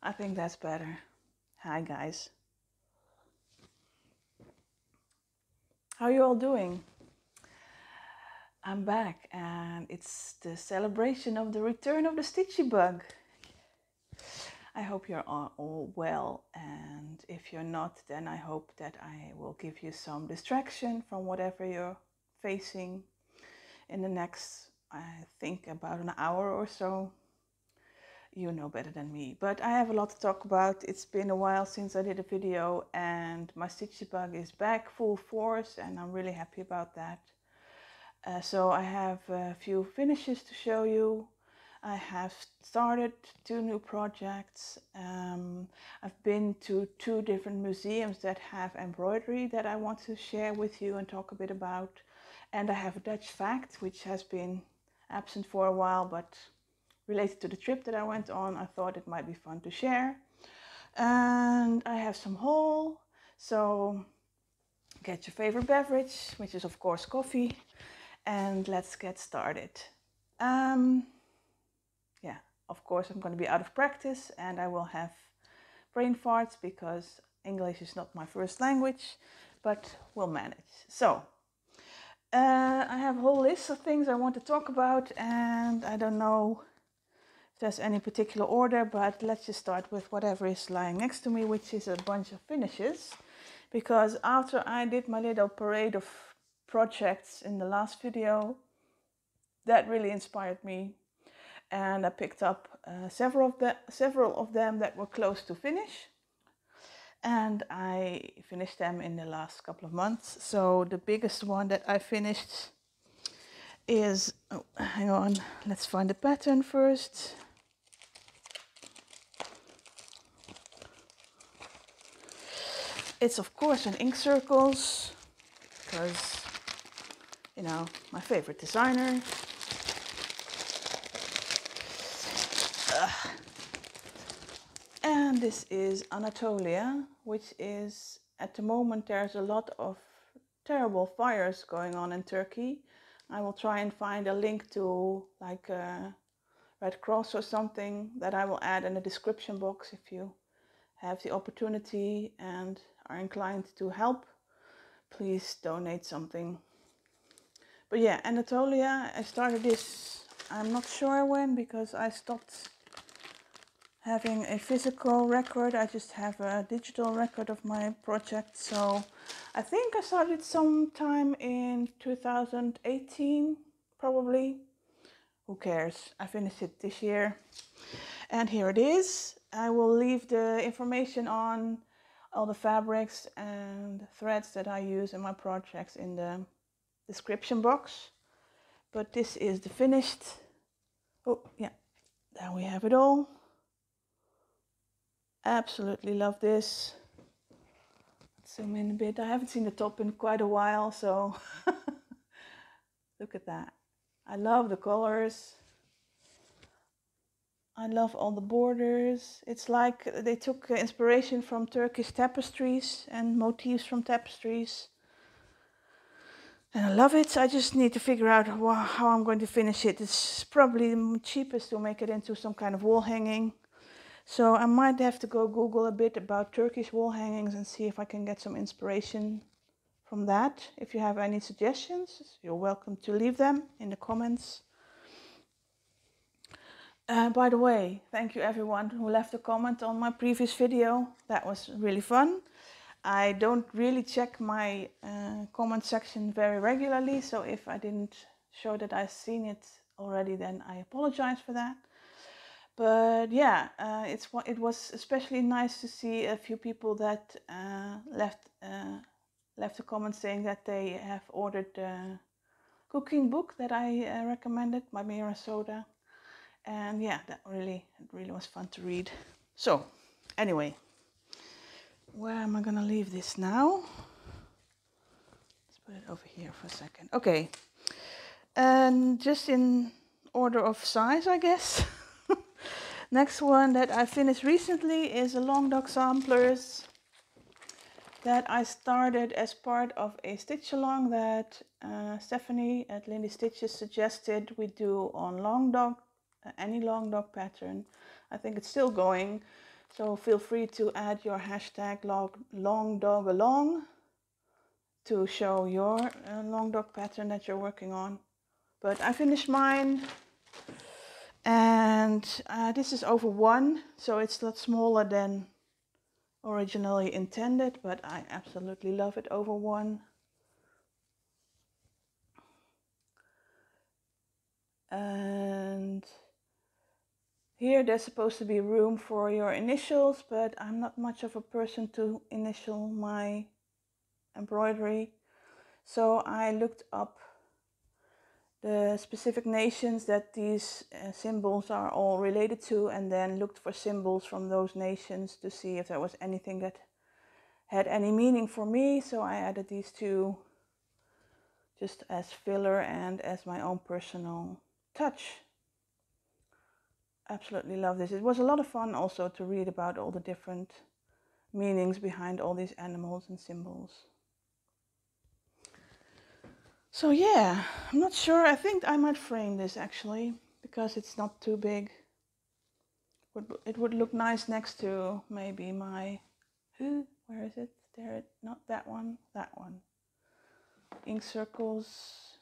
I think that's better. Hi guys. How are you all doing? I'm back and it's the celebration of the return of the stitchy bug. I hope you're all well, and if you're not, then I hope that I will give you some distraction from whatever you're facing in the next, I think, about an hour or so. You know better than me, but I have a lot to talk about. It's been a while since I did a video and my stitchy bug is back full force and I'm really happy about that. So I have a few finishes to show you. I have started 2 new projects. I've been to 2 different museums that have embroidery that I want to share with you and talk a bit about. And I have a Dutch fact which has been absent for a while, but related to the trip that I went on, I thought it might be fun to share. And I have some haul, so get your favorite beverage, which is of course coffee, and let's get started. Yeah, of course I'm going to be out of practice and I will have brain farts because English is not my first language, but we'll manage. So I have a whole list of things I want to talk about, and I don't know if there's any particular order, but let's just start with whatever is lying next to me, which is a bunch of finishes. Because after I did my little parade of projects in the last video, that really inspired me, and I picked up several of them that were close to finish, and I finished them in the last couple of months. So the biggest one that I finished is, oh, hang on, let's find the pattern first. It's of course an ink circles, because, you know, my favorite designer. And this is Anatolia, which is, at the moment there's a lot of terrible fires going on in Turkey. I will try and find a link to like a Red Cross or something that I will add in the description box if you have the opportunity and are inclined to help. Please donate something. But yeah, Anatolia, I started this, I'm not sure when, because I stopped having a physical record. I just have a digital record of my project. So I think I started sometime in 2018, probably. Who cares? I finished it this year. And here it is. I will leave the information on all the fabrics and threads that I use in my projects in the description box. But this is the finished. Oh yeah, there we have it all. Absolutely love this. Let's zoom in a bit. I haven't seen the top in quite a while, so look at that. I love the colors. I love all the borders. It's like they took inspiration from Turkish tapestries and motifs from tapestries. And I love it. I just need to figure out how I'm going to finish it. It's probably the cheapest to make it into some kind of wall hanging. So I might have to go Google a bit about Turkish wall hangings and see if I can get some inspiration from that. If you have any suggestions, you're welcome to leave them in the comments. By the way, thank you everyone who left a comment on my previous video. That was really fun. I don't really check my comment section very regularly, so if I didn't show that I've seen it already, then I apologize for that. But yeah, it was especially nice to see a few people that left a comment saying that they have ordered the cooking book that I recommended by Mira Soda. And yeah, it really was fun to read. So anyway, where am I gonna leave this now? Let's put it over here for a second. Okay, and just in order of size, I guess. Next one that I finished recently is a long dog samplers that I started as part of a stitch along that Stephanie at Lindy Stitches suggested we do on long dog, any long dog pattern. I think it's still going. So feel free to add your hashtag longdogalong to show your long dog pattern that you're working on. But I finished mine, and this is over 1, so it's a lot smaller than originally intended, but I absolutely love it over 1. And here there's supposed to be room for your initials, but I'm not much of a person to initial my embroidery. So I looked up the specific nations that these symbols are all related to, and then looked for symbols from those nations to see if there was anything that had any meaning for me. So I added these 2 just as filler and as my own personal touch. Absolutely love this. It was a lot of fun also to read about all the different meanings behind all these animals and symbols. So yeah, I'm not sure. I think I might frame this actually, because it's not too big. It would look nice next to maybe my, where is it? There, not that one, that one. Ink Circles,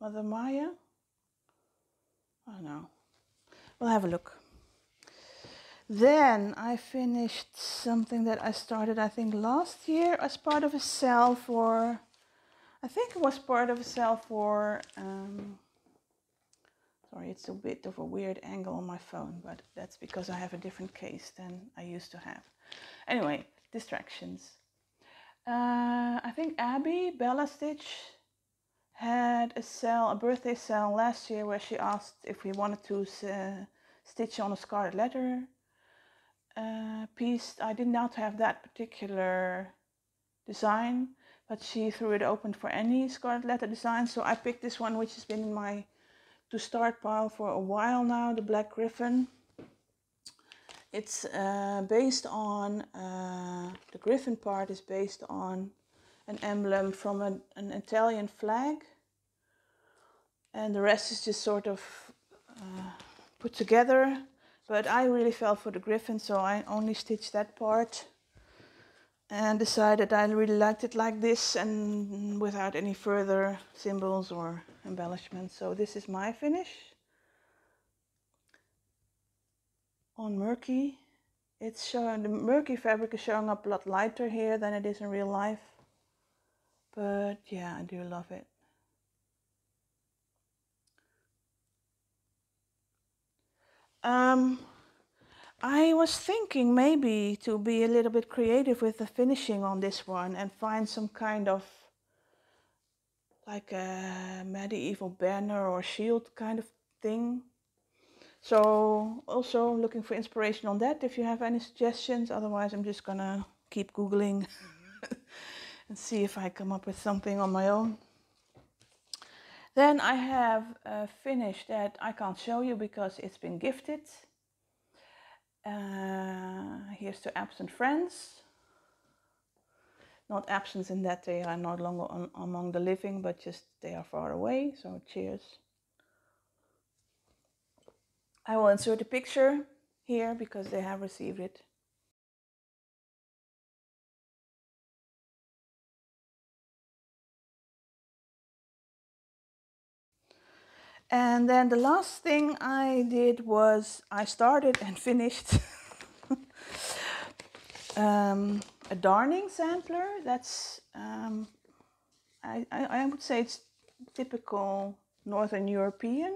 Mother Maya? I don't know. We'll have a look. Then I finished something that I started, I think, last year as part of a sale for, I think it was part of a sale for, sorry, it's a bit of a weird angle on my phone, but that's because I have a different case than I used to have. Anyway, distractions. I think Abby, Bella Stitch, had a sale, a birthday sale last year, where she asked if we wanted to stitch on a scarlet letter piece. I did not have that particular design, but she threw it open for any scarlet letter design. So I picked this one, which has been in my to start pile for a while now, the Black Griffin. It's based on, the griffin part is based on an emblem from an Italian flag, and the rest is just sort of put together. But I really fell for the griffin, so I only stitched that part and decided I really liked it like this and without any further symbols or embellishments. So this is my finish on murky. It's showing, the murky fabric is showing up a lot lighter here than it is in real life. But yeah, I do love it. I was thinking maybe to be a little bit creative with the finishing on this one and find some kind of like a medieval banner or shield kind of thing. So also looking for inspiration on that if you have any suggestions. Otherwise I'm just gonna keep Googling and see if I come up with something on my own. Then I have a finish that I can't show you because it's been gifted. Here's to absent friends. Not absent in that they are no longer among the living, but just they are far away, so cheers. I will insert a picture here because they have received it. And then the last thing I did was I started and finished a darning sampler. That's, I would say it's typical Northern European,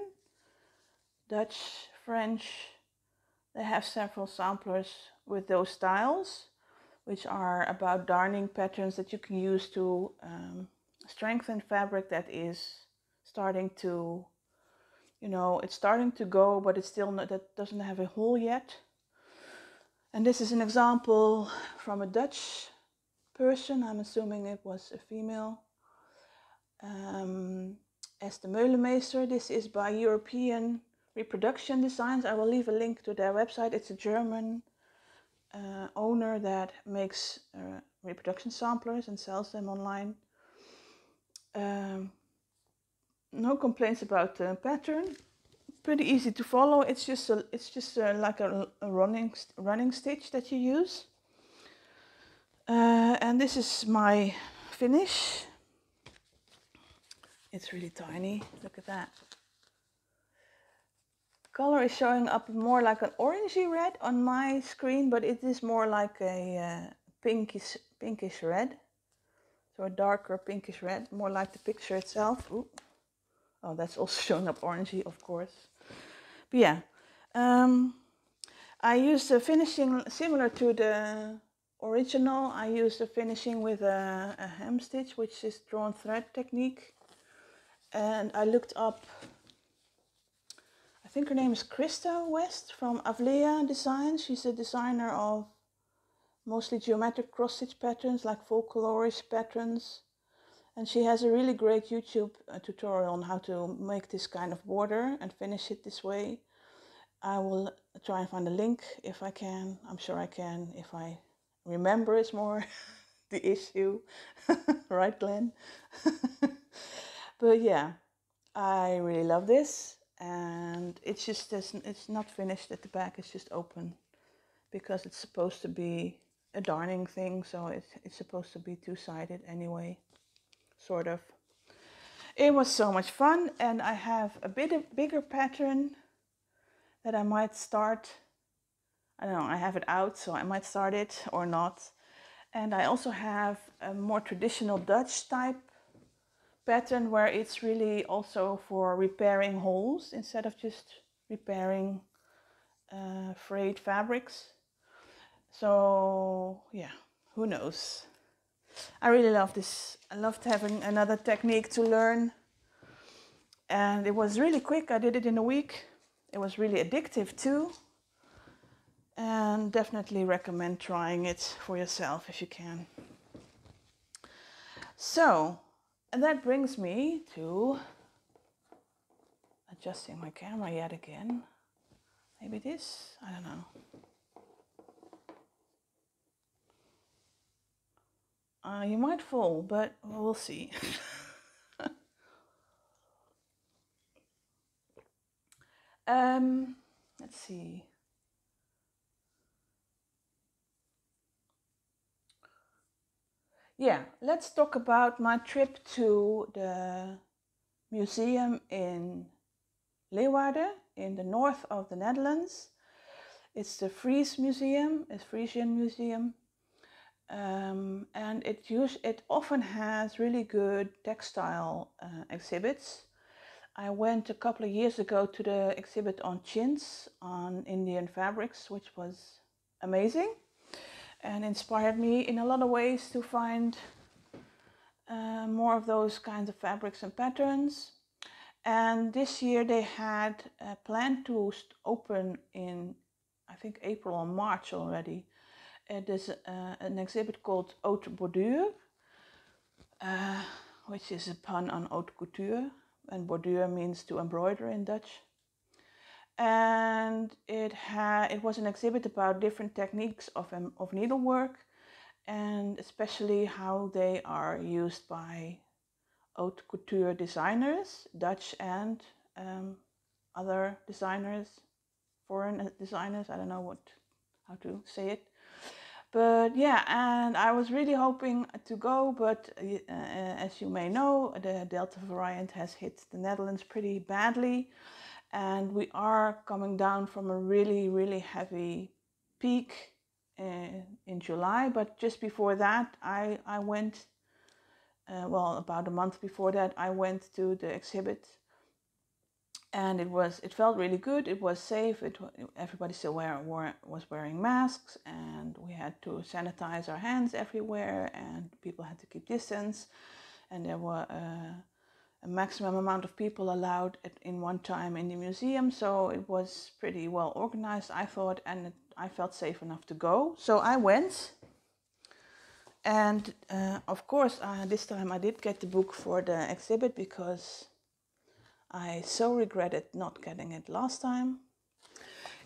Dutch, French. They have several samplers with those styles, which are about darning patterns that you can use to strengthen fabric that is starting to, you know, it's starting to go, but it's still not, that doesn't have a hole yet. And this is an example from a Dutch person. I'm assuming it was a female. As the Meulemeester, this is by European Reproduction Designs. I will leave a link to their website. It's a German owner that makes reproduction samplers and sells them online. No complaints about the pattern. pretty easy to follow. It's just like a running stitch that you use. And this is my finish. It's really tiny. Look at that. Color is showing up more like an orangey red on my screen, but it is more like a pinkish red. So a darker pinkish red, more like the picture itself. Ooh. Oh, that's also showing up orangey, of course. But yeah, I used a finishing similar to the original. I used a finishing with a hem stitch, which is drawn thread technique. And I looked up, I think her name is Krista West from Avlea Design. She's a designer of mostly geometric cross-stitch patterns, like full colorish patterns. And she has a really great YouTube tutorial on how to make this kind of border and finish it this way. I will try and find a link if I can. I'm sure I can if I remember is more the issue. Right, Glenn? But yeah, I really love this. And it's just, it's not finished at the back, it's just open. Because it's supposed to be a darning thing, so it's supposed to be two-sided anyway. Sort of. It was so much fun, and I have a bigger pattern that I might start. I don't know, I have it out, so I might start it or not. And I also have a more traditional Dutch type pattern where it's really also for repairing holes instead of just repairing frayed fabrics. So yeah, who knows. I really love this. I loved having another technique to learn. And it was really quick. I did it in a week. It was really addictive too. And definitely recommend trying it for yourself if you can. So, and that brings me to adjusting my camera yet again. Maybe this? I don't know. You might fall, but we'll see. Let's see. Yeah, let's talk about my trip to the museum in Leeuwarden in the north of the Netherlands. It's the Fries Museum, a Frisian museum. And it often has really good textile exhibits. I went a couple of years ago to the exhibit on chintz, on Indian fabrics, which was amazing and inspired me in a lot of ways to find more of those kinds of fabrics and patterns. And this year they had planned to open in, I think, April or March already. There's an exhibit called Haute Bordure, which is a pun on haute couture, and bordure means to embroider in Dutch. And it was an exhibit about different techniques of needlework, and especially how they are used by haute couture designers, Dutch and other designers, foreign designers, I don't know how to say it. But yeah, and I was really hoping to go, but as you may know, the Delta variant has hit the Netherlands pretty badly, and we are coming down from a really, really heavy peak in July. But just before that, I went, well, about a month before that, I went to the exhibit. And it felt really good. It was safe. Everybody still was wearing masks, and we had to sanitize our hands everywhere, and people had to keep distance. And there were a maximum amount of people allowed in one time in the museum. So it was pretty well organized, I thought, and I felt safe enough to go. So I went. And of course, this time I did get the book for the exhibit because I so regretted not getting it last time.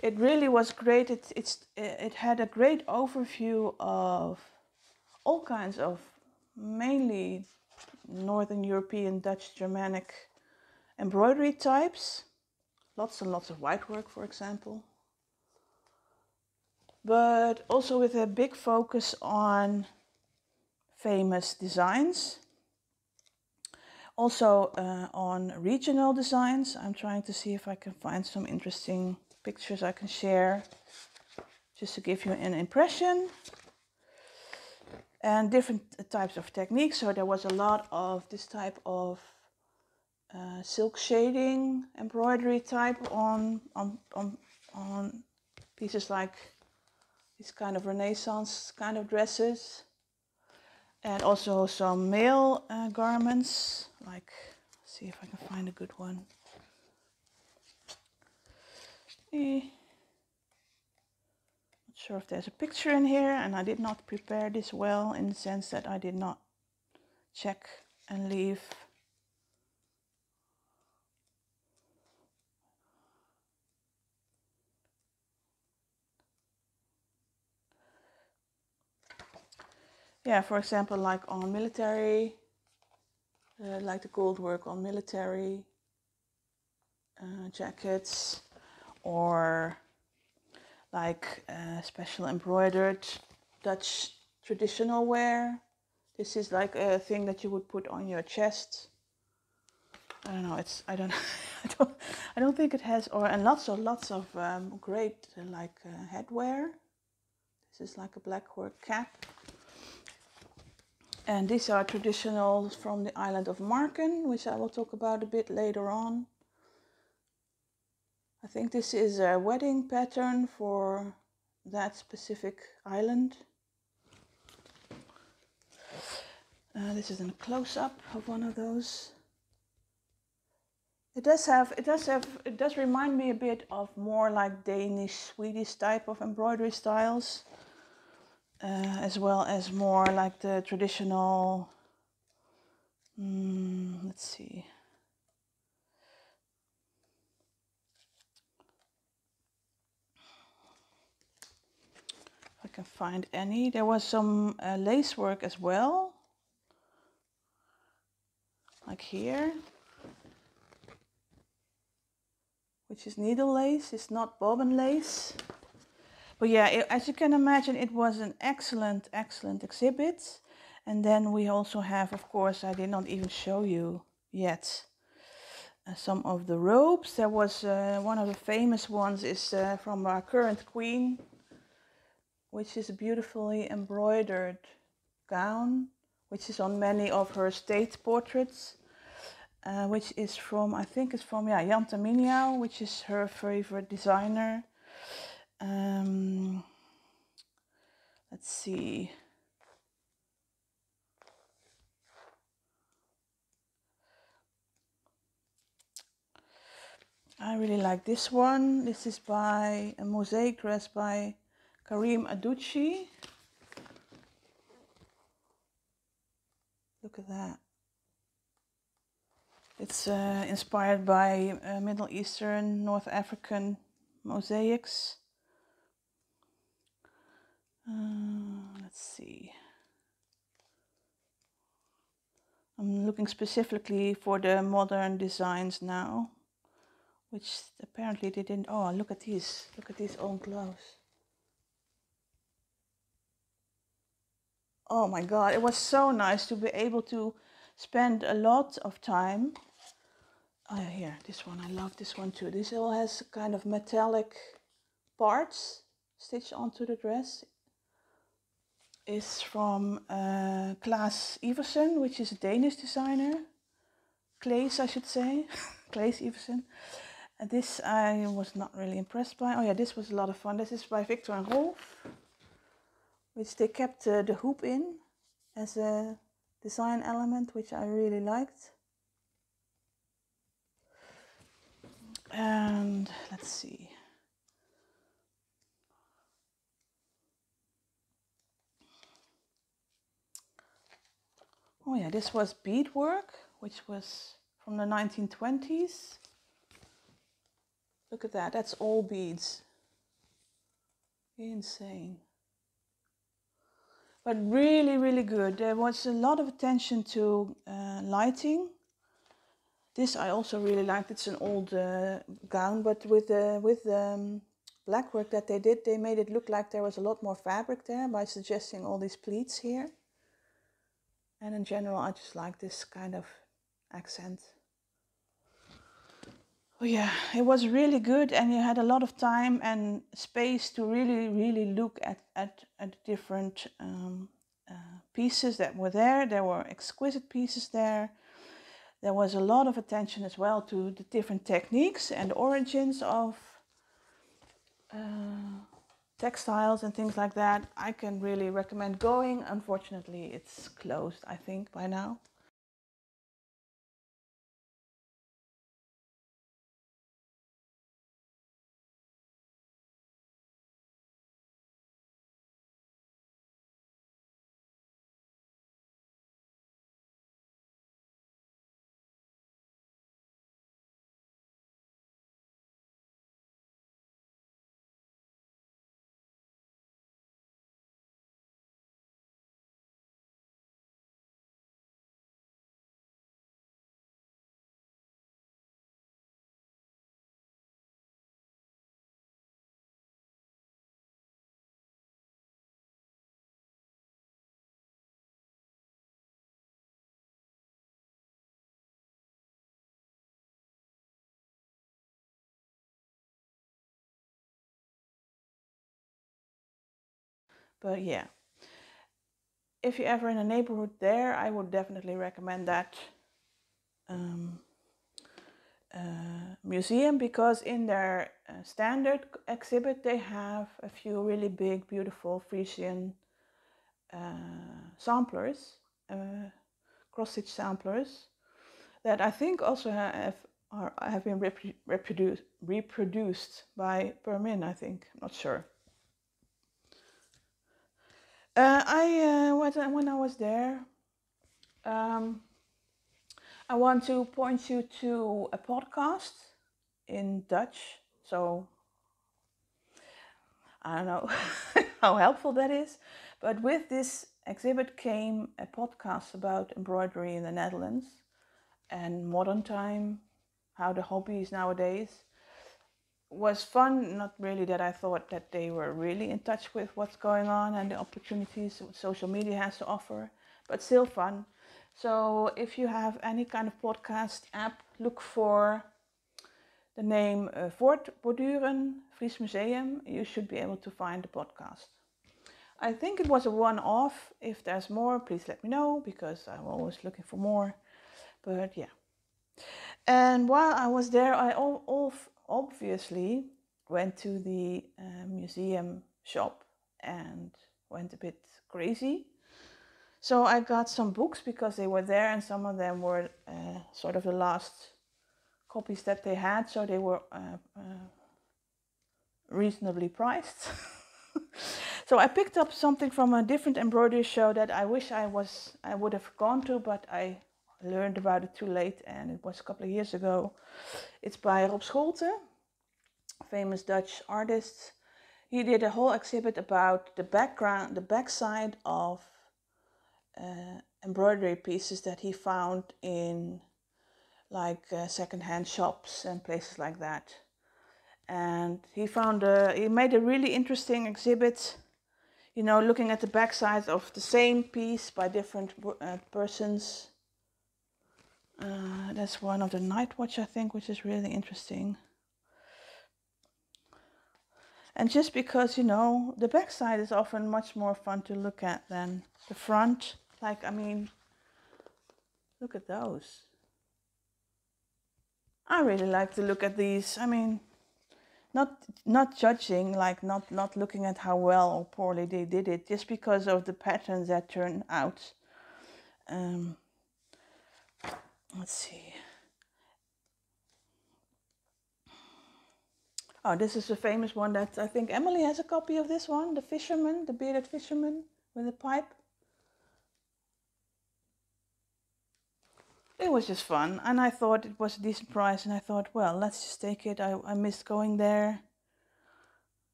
It really was great. It had a great overview of all kinds of mainly Northern European, Dutch, Germanic embroidery types. lots and lots of white work, for example. But also with a big focus on famous designs. Also on regional designs. I'm trying to see if I can find some interesting pictures I can share, just to give you an impression. And different types of techniques. So there was a lot of this type of silk shading, embroidery type on pieces like these kind of Renaissance kind of dresses. And also some male garments, like, let's see if I can find a good one. Not sure if there's a picture in here, and I did not prepare this well in the sense that I did not check and leave. Yeah, for example, like on military, like the gold work on military jackets, or like special embroidered Dutch traditional wear. This is like a thing that you would put on your chest. I don't know. I don't think it has. And lots of great headwear. This is like a black work cap. And these are traditional from the island of Marken, which I will talk about a bit later on. I think this is a wedding pattern for that specific island. This is a close-up of one of those. It does remind me a bit of more like Danish, Swedish type of embroidery styles. As well as more like the traditional, let's see. If I can find any. There was some lace work as well. Like here. Which is needle lace, it's not bobbin lace. But yeah, as you can imagine, it was an excellent exhibit. And then we also have, of course, I did not even show you yet, some of the robes. There was one of the famous ones is from our current queen, which is a beautifully embroidered gown, which is on many of her state portraits, which is from, I think it's from, yeah, Jan Terminiau, which is her favorite designer. Let's see. I really like this one. This is by a mosaic dress by Carrie Aducci. Look at that. It's inspired by Middle Eastern, North African mosaics. Let's see. I'm looking specifically for the modern designs now, which apparently they didn't. Oh, look at these. Look at these old gloves. Oh my God, it was so nice to be able to spend a lot of time. Oh, here, this one. I love this one too. This all has kind of metallic parts stitched onto the dress. Is from Claes Iversen, which is a Danish designer. Claes, I should say. Claes Iversen. And this I was not really impressed by. Oh yeah, this was a lot of fun. This is by Victor and Rolf, which they kept the hoop in as a design element, which I really liked. And let's see. Oh yeah, this was beadwork, which was from the 1920s. Look at that, that's all beads. Insane. But really, really good. There was a lot of attention to lighting. This I also really liked. It's an old gown, but with the black work that they did, they made it look like there was a lot more fabric there by suggesting all these pleats here. And in general, I just like this kind of accent. Oh yeah, it was really good, and you had a lot of time and space to really look at different pieces that were there. There were exquisite pieces there. There was a lot of attention as well to the different techniques and origins of textiles and things like that. I can really recommend going. Unfortunately, it's closed, I think, by now. But yeah, if you're ever in a neighborhood there, I would definitely recommend that museum, because in their standard exhibit they have a few really big, beautiful Frisian samplers, cross-stitch samplers, that I think also have been reproduced by Permin, I think. I'm not sure. When I was there, I want to point you to a podcast in Dutch. So I don't know how helpful that is, but with this exhibit came a podcast about embroidery in the Netherlands and modern time, how the hobby is nowadays. Was fun, not really that I thought that they were really in touch with what's going on and the opportunities social media has to offer, but still fun. So if you have any kind of podcast app, look for the name Voortborduren Fries Museum. You should be able to find the podcast. I think it was a one-off. If there's more, please let me know, because I'm always looking for more. But yeah. And while I was there, I obviously went to the museum shop and went a bit crazy. So I got some books because they were there, and some of them were sort of the last copies that they had, so they were reasonably priced. So I picked up something from a different embroidery show that I wish I would have gone to, but I learned about it too late, and it was a couple of years ago. It's by Rob Scholte, famous Dutch artist. He did a whole exhibit about the backside of embroidery pieces that he found in like second-hand shops and places like that. And he made a really interesting exhibit, you know, looking at the backside of the same piece by different persons. That's one of the Night Watch, I think, which is really interesting. And just because, you know, the backside is often much more fun to look at than the front. Like, I mean, look at those. I really like to look at these. I mean, not judging, like not looking at how well or poorly they did it, just because of the patterns that turn out. Let's see. Oh, this is a famous one that I think Emily has a copy of this one, the fisherman, the bearded fisherman with a pipe. It was just fun, and I thought it was a decent price, and I thought, well, let's just take it. I missed going there.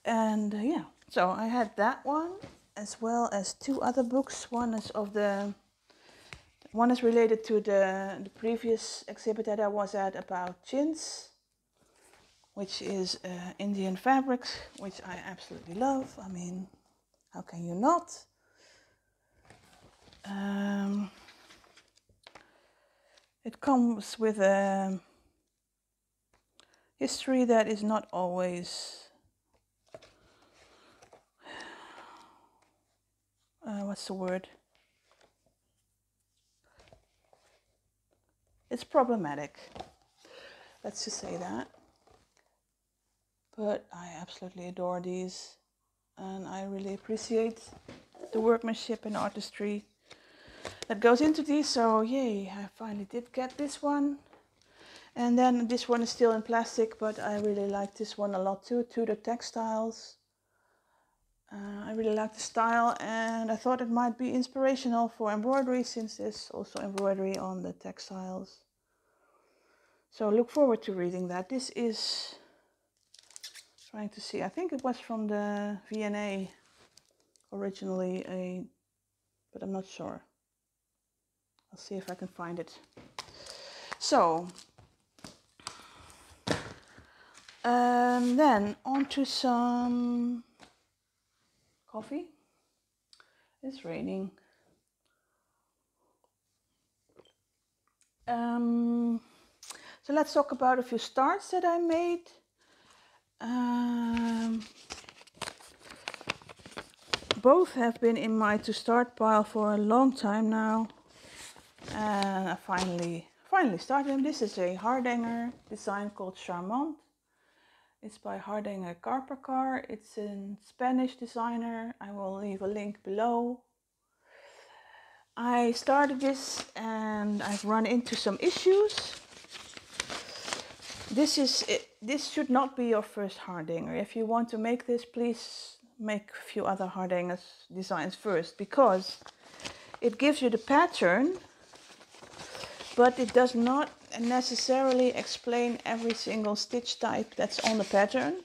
And yeah, so I had that one, as well as two other books. One One is related to the previous exhibit that I was at about chintz, which is Indian fabrics, which I absolutely love. I mean, how can you not? It comes with a history that is not always, what's the word? It's problematic. Let's just say that. But I absolutely adore these, and I really appreciate the workmanship and artistry that goes into these. So yay, I finally did get this one. And then this one is still in plastic, but I really like this one a lot too, Tudor Textiles. I really like the style, and I thought it might be inspirational for embroidery, since there's also embroidery on the textiles. So look forward to reading that. This is, trying to see, I think it was from the V&A originally, but I'm not sure. I'll see if I can find it. So, then on to some coffee. It's raining. So let's talk about a few starts that I made. Both have been in my to start pile for a long time now, and I finally started them. This is a Hardanger design called Charmant. It's by Hardanger Carpacar. It's a Spanish designer. I will leave a link below. I started this and I've run into some issues. This should not be your first Hardanger. If you want to make this, please make a few other Hardanger designs first, because it gives you the pattern, but it does not necessarily explain every single stitch type that's on the pattern.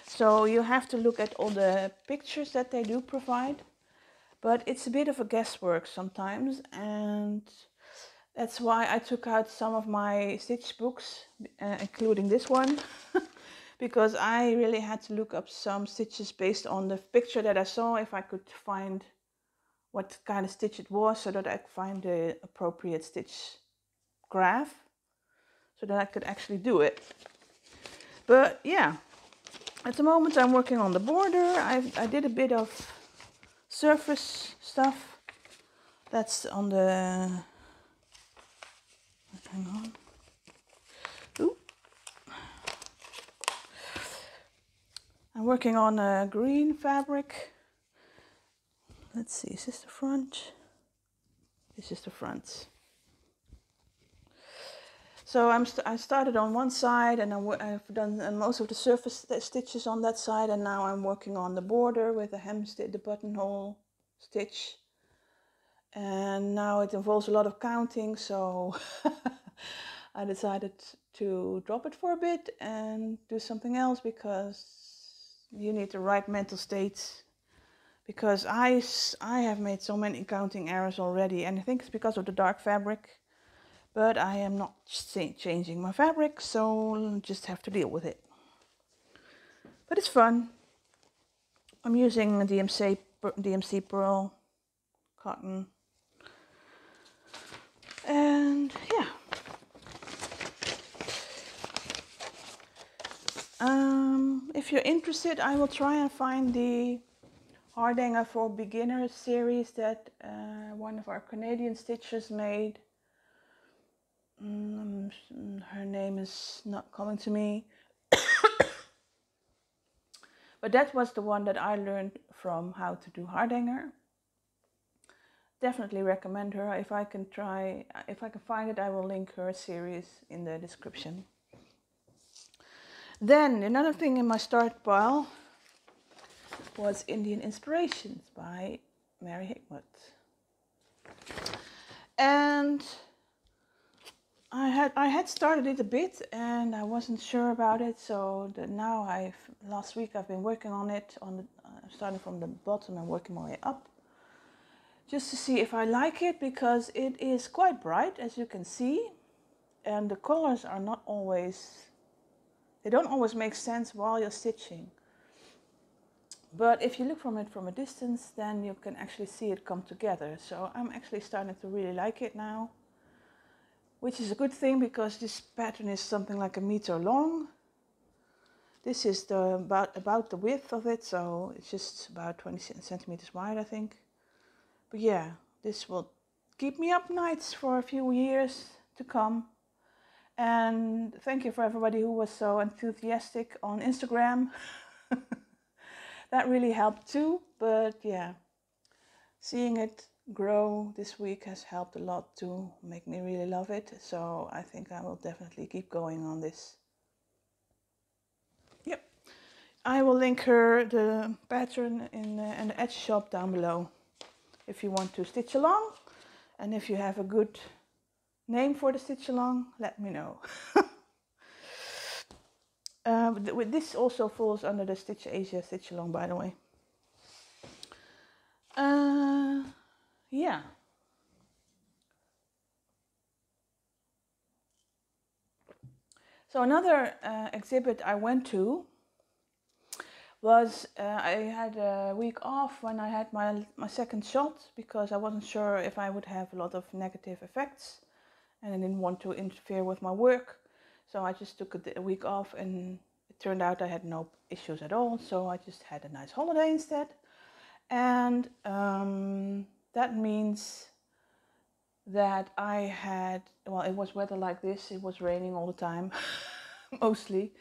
So you have to look at all the pictures that they do provide, but it's a bit of a guesswork sometimes, and that's why I took out some of my stitch books, including this one, because I really had to look up some stitches based on the picture that I saw, if I could find what kind of stitch it was, so that I could find the appropriate stitch graph, so that I could actually do it. But yeah, at the moment I'm working on the border. I did a bit of surface stuff. That's on the, hang on. Ooh. I'm working on a green fabric. Let's see, is this the front? This is the front. So I started on one side, and I've done most of the surface stitches on that side, and now I'm working on the border with the hem stitch, the buttonhole stitch. And now it involves a lot of counting, so I decided to drop it for a bit and do something else, because you need the right mental state. Because I have made so many counting errors already, and I think it's because of the dark fabric. But I am not changing my fabric, so just have to deal with it. But it's fun. I'm using a DMC Pearl cotton. And yeah. If you're interested, I will try and find the Hardanger for Beginners series that one of our Canadian stitchers made. Her name is not coming to me. But that was the one that I learned from how to do Hardanger. Definitely recommend her. If I can find it, I will link her series in the description. Then another thing in my start pile was Indian Inspirations by Mary Hickmott. And I had started it a bit and I wasn't sure about it, so now last week I've been working on it, starting from the bottom and working my way up, just to see if I like it, because it is quite bright, as you can see, and the colors are not always, they don't always make sense while you're stitching. But if you look from it from a distance, then you can actually see it come together. So I'm actually starting to really like it now, which is a good thing because this pattern is something like 1 meter long. This is about the width of it, so it's just about 20 centimeters wide, I think. But yeah, this will keep me up nights for a few years to come. And thank you for everybody who was so enthusiastic on Instagram. That really helped too, but yeah, seeing it grow this week has helped a lot to make me really love it. So I think I will definitely keep going on this. Yep, I will link her the pattern in the Etsy shop down below if you want to stitch along, and if you have a good name for the stitch along, let me know. This also falls under the Stitch Asia stitch along, by the way. Yeah. So another exhibit I went to was, I had a week off when I had my second shot, because I wasn't sure if I would have a lot of negative effects and I didn't want to interfere with my work. So I just took a week off, and it turned out I had no issues at all. So I just had a nice holiday instead. And that means that I had, well, it was weather like this, it was raining all the time, mostly.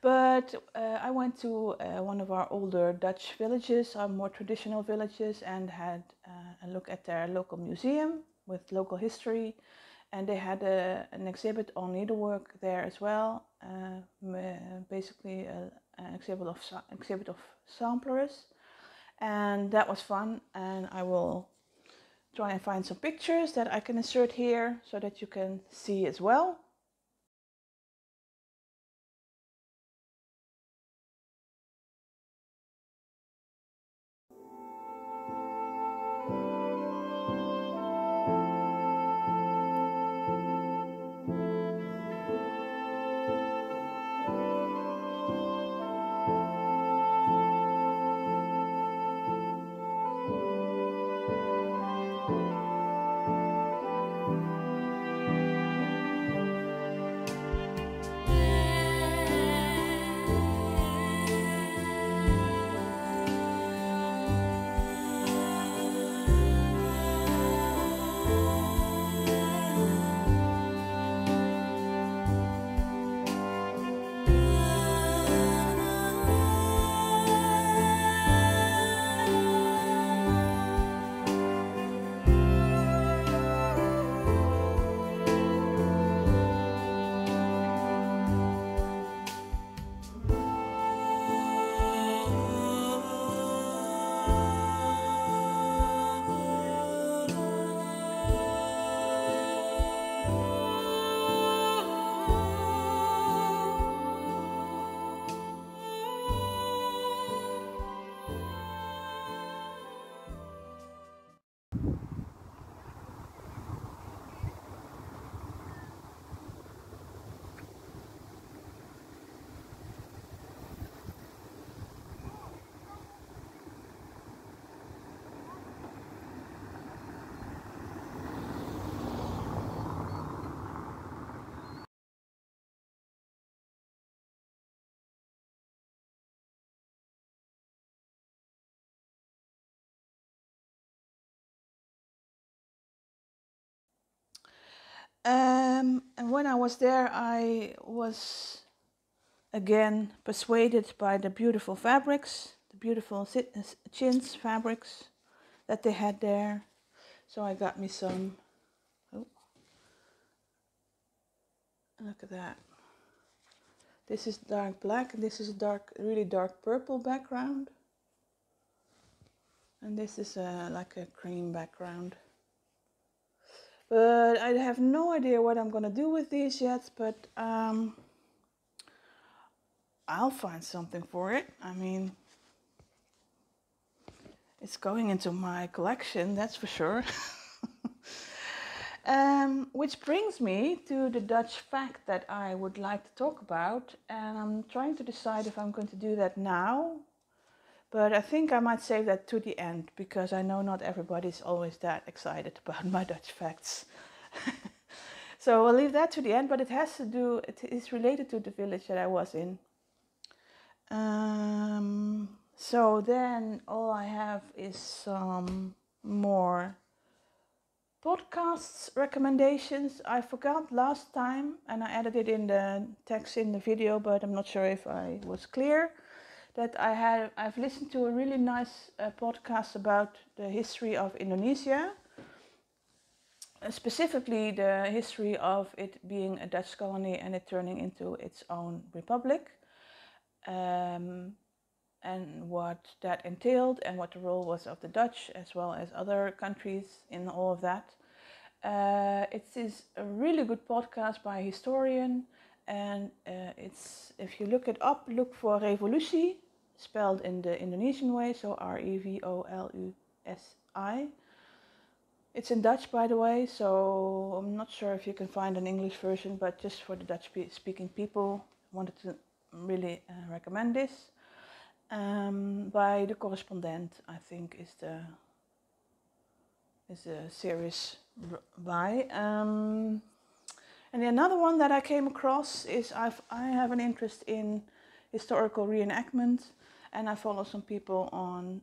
But I went to one of our older Dutch villages, our more traditional villages, and had a look at their local museum with local history. And they had an exhibit on needlework there as well, basically an exhibit of samplers. And that was fun, and I will try and find some pictures that I can insert here so that you can see as well. And when I was there, I was again persuaded by the beautiful fabrics, the beautiful chintz fabrics that they had there. So I got me some. Oh, look at that. This is dark black, and this is really dark purple background. And this is like a cream background. But I have no idea what I'm gonna do with these yet, but I'll find something for it. I mean, It's going into my collection, that's for sure. Which brings me to the Dutch fact that I would like to talk about, and I'm trying to decide if I'm going to do that now, but I think I might save that to the end, because I know not everybody's always that excited about my Dutch facts. So I'll leave that to the end, but it is related to the village that I was in. So then all I have is some more podcasts recommendations. I forgot last time, and I added it in the text in the video, but I'm not sure if I was clear, that I've listened to a really nice podcast about the history of Indonesia, specifically the history of it being a Dutch colony and it turning into its own republic, and what that entailed and what the role was of the Dutch as well as other countries in all of that. It is a really good podcast by a historian, and if you look it up, look for Revolutie, spelled in the Indonesian way, so Revolusi. It's in Dutch, by the way, so I'm not sure if you can find an English version, but just for the Dutch-speaking people, I wanted to really recommend this. By the correspondent, I think is a series by. And another one that I came across is I have an interest in historical reenactment, and I follow some people on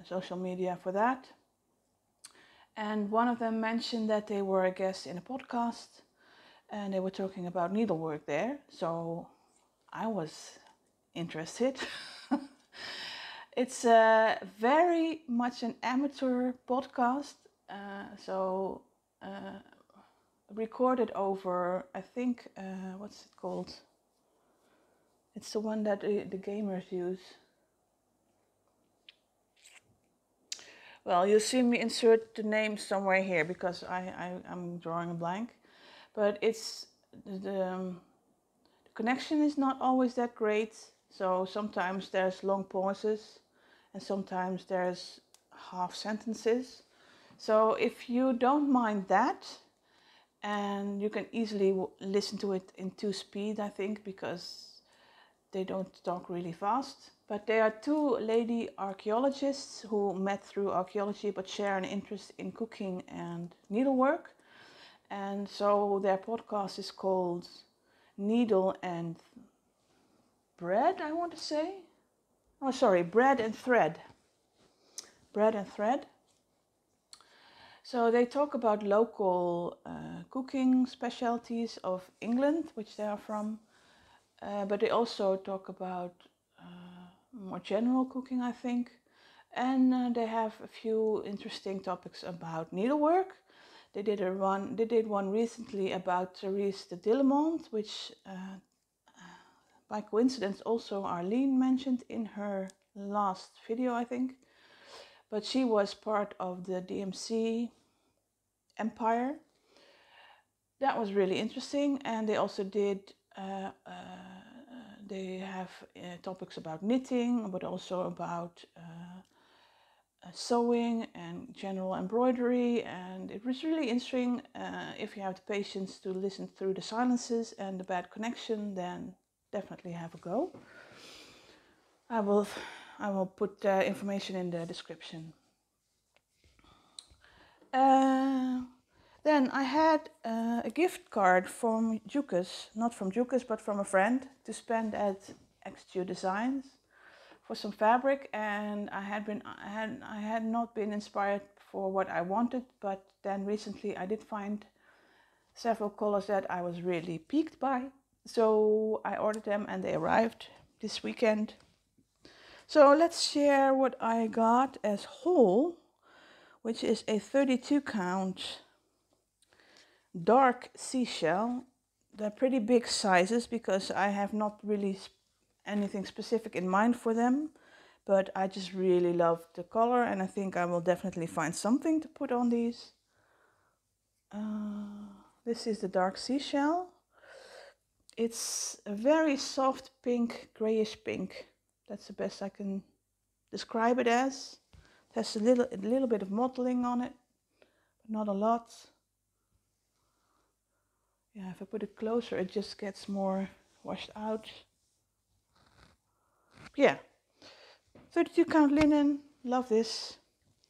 social media for that. And one of them mentioned that they were a guest in a podcast, and they were talking about needlework there. So I was interested. It's very much an amateur podcast, recorded over, I think, what's it called? It's the one that the gamers use. Well, you'll see me insert the name somewhere here, because I'm drawing a blank. But it's the connection is not always that great, so sometimes there's long pauses and sometimes there's half sentences. So if you don't mind that, and you can easily listen to it in 2 speed, I think, because they don't talk really fast. But there are 2 lady archaeologists who met through archaeology but share an interest in cooking and needlework. And so their podcast is called Needle and Bread, I want to say. Oh, sorry, Bread and Thread. Bread and Thread. So they talk about local cooking specialties of England, which they are from. But they also talk about more general cooking, I think. And they have a few interesting topics about needlework. They did one recently about Therese de Dillemont, which by coincidence also Arlene mentioned in her last video, I think. But she was part of the DMC empire. That was really interesting. And they also did they have topics about knitting, but also about sewing and general embroidery, and it was really interesting. If you have the patience to listen through the silences and the bad connection, then definitely have a go. I will put information in the description. Then I had a gift card from Jukas, not from Jukas, but from a friend, to spend at Ecru Designs for some fabric, and I had not been inspired for what I wanted, but then recently I did find several colors that I was really piqued by, so I ordered them and they arrived this weekend. So let's share what I got as whole, which is a 32 count dark seashell. They're pretty big sizes because I have not really anything specific in mind for them, but I just really love the color, and I think I will definitely find something to put on these. This is the dark seashell. It's a very soft pink, grayish pink. That's the best I can describe it as. It Has a little bit of mottling on it, but not a lot. Yeah, if I put it closer, it just gets more washed out. Yeah, 32 count linen, love this.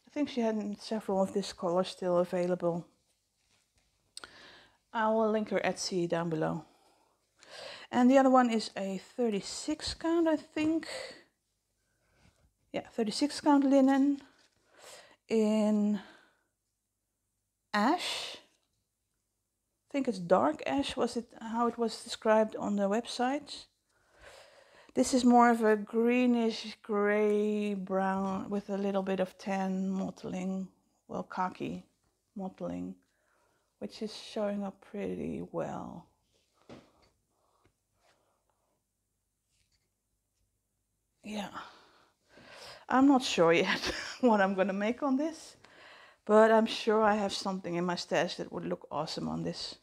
I think she had several of this color still available. I will link her Etsy down below. And the other one is a 36 count, I think. Yeah, 36 count linen in ash. I think it's dark ash, was it how it was described on the website. This is more of a greenish gray brown with a little bit of tan mottling, well, khaki mottling, which is showing up pretty well. Yeah, I'm not sure yet what I'm gonna make on this, but I'm sure I have something in my stash that would look awesome on this,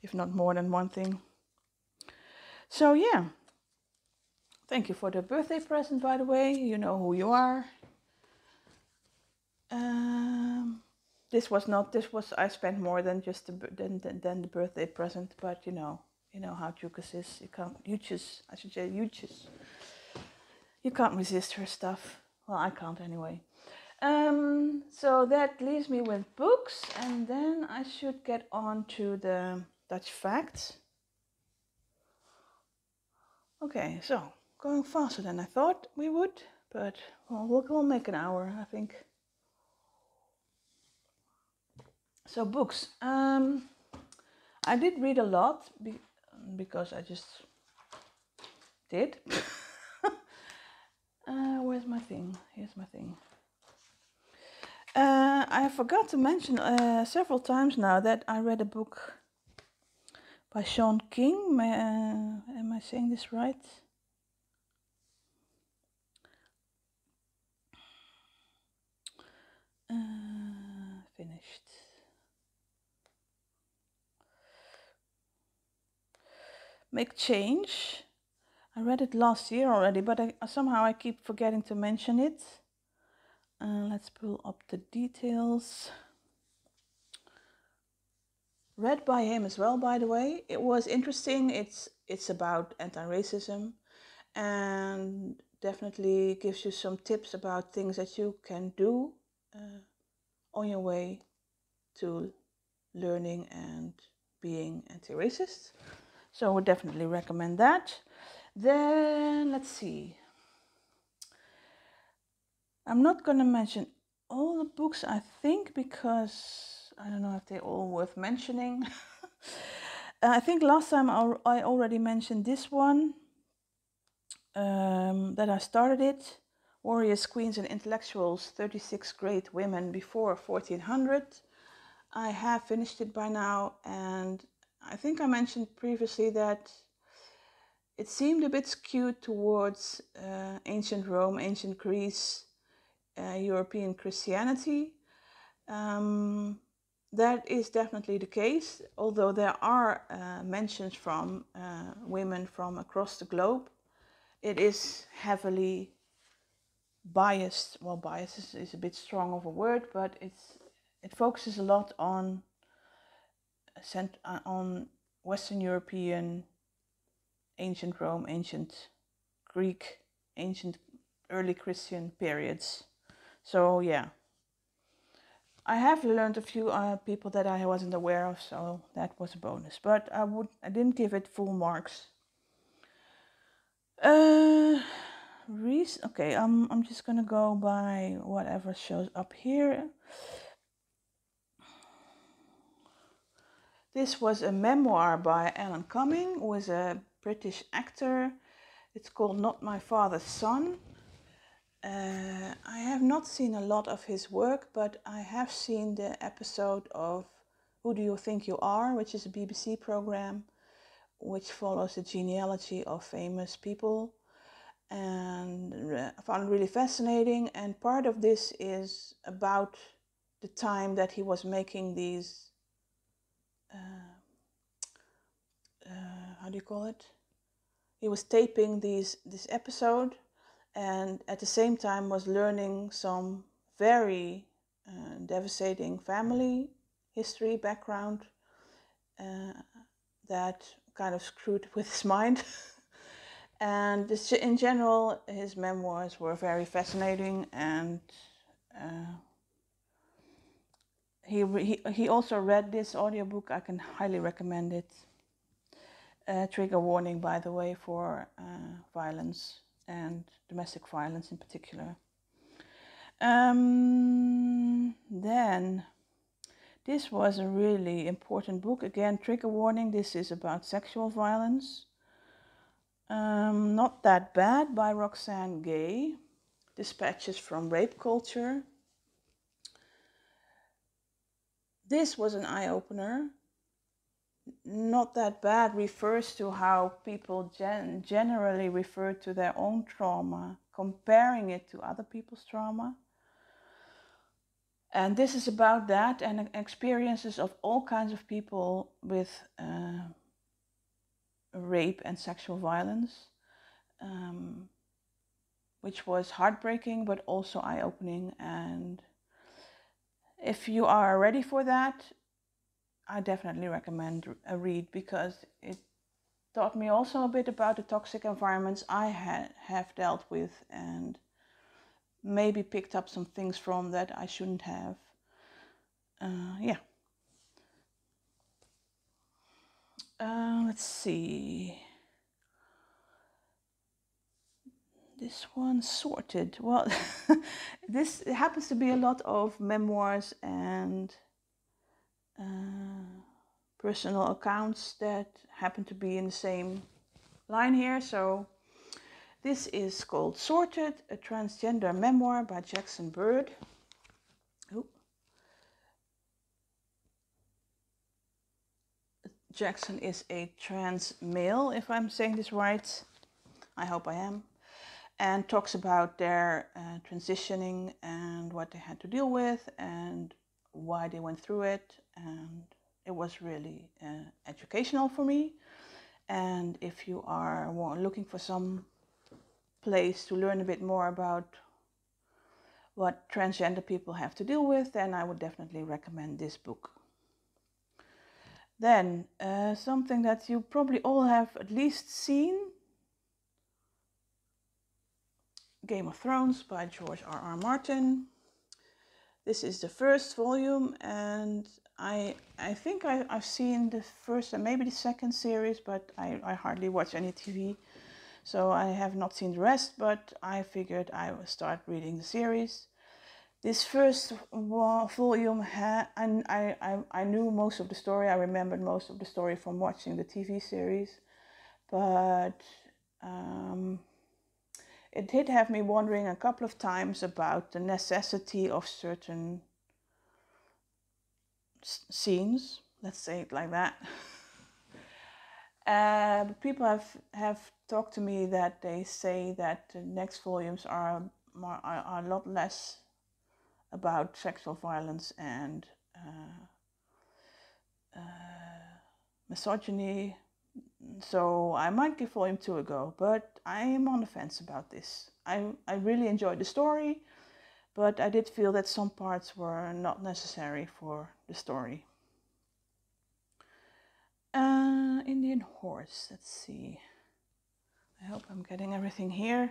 if not more than one thing. So yeah, thank you for the birthday present, by the way. You know who you are. This was I spent more than just than the birthday present, but you know how Jukas is. You can't resist her stuff. Well, I can't anyway. So that leaves me with books, and then I should get on to the Dutch facts. Okay, so going faster than I thought we would, but well, we'll make an hour, I think. So books. I did read a lot because I just did. Where's my thing? Here's my thing. I forgot to mention several times now that I read a book by Sean King. Am I saying this right? Finished. Make Change. I read it last year already, but somehow I keep forgetting to mention it. Let's pull up the details. Read by him as well, by the way. It was interesting. It's about anti-racism and definitely gives you some tips about things that you can do on your way to learning and being anti-racist. So I would definitely recommend that. Then let's see. I'm not going to mention all the books, I think, because I don't know if they're all worth mentioning. I think last time I already mentioned this one, that I started it. Warriors, Queens and Intellectuals, 36 Great Women Before 1400. I have finished it by now, and I think I mentioned previously that it seemed a bit skewed towards ancient Rome, ancient Greece, European Christianity. That is definitely the case, although there are mentions from women from across the globe. It is heavily biased. Well, bias is a bit strong of a word, but it focuses a lot on Western European, ancient Rome, ancient Greek, ancient early Christian periods. So yeah, I have learned a few people that I wasn't aware of, so that was a bonus. But I didn't give it full marks. Okay, I'm just gonna go by whatever shows up here. This was a memoir by Alan Cumming, who is a British actor. It's called Not My Father's Son. I have not seen a lot of his work, but I have seen the episode of Who Do You Think You Are, which is a BBC program which follows the genealogy of famous people, and I found it really fascinating. And part of this is about the time that he was making these how do you call it? He was taping this episode, and at the same time was learning some very devastating family history background that kind of screwed with his mind. And this, in general, his memoirs were very fascinating, and he also read this audiobook. I can highly recommend it. Trigger warning, by the way, for violence and domestic violence in particular. Then this was a really important book. Again, trigger warning. This is about sexual violence. Not That Bad by Roxane Gay. Dispatches from Rape Culture. This was an eye-opener. Not That Bad refers to how people generally refer to their own trauma, comparing it to other people's trauma. And this is about that and experiences of all kinds of people with rape and sexual violence, which was heartbreaking but also eye-opening. And if you are ready for that, I definitely recommend a read, because it taught me also a bit about the toxic environments I have dealt with, and maybe picked up some things from that I shouldn't have. Let's see. This one, Sorted. Well, this happens to be a lot of memoirs and personal accounts that happen to be in the same line here. So this is called Sorted, a transgender memoir by Jackson Bird. Jackson is a trans male, if I'm saying this right. I hope I am. And talks about their transitioning and what they had to deal with and why they went through it. And it was really educational for me. And if you are looking for some place to learn a bit more about what transgender people have to deal with, then I would definitely recommend this book. Then something that you probably all have at least seen, Game of Thrones by George R.R. Martin. This is the first volume, and I think I've seen the first and maybe the second series, but I hardly watch any TV, so I have not seen the rest, but I figured I would start reading the series. This first volume, I knew most of the story. I remembered most of the story from watching the TV series, but it did have me wondering a couple of times about the necessity of certain scenes, let's say it like that. People have talked to me that they say that the next volumes are a lot less about sexual violence and misogyny. So I might give volume 2 a go, but I am on the fence about this. I really enjoyed the story, but I did feel that some parts were not necessary for the story. Indian Horse, let's see. I hope I'm getting everything here.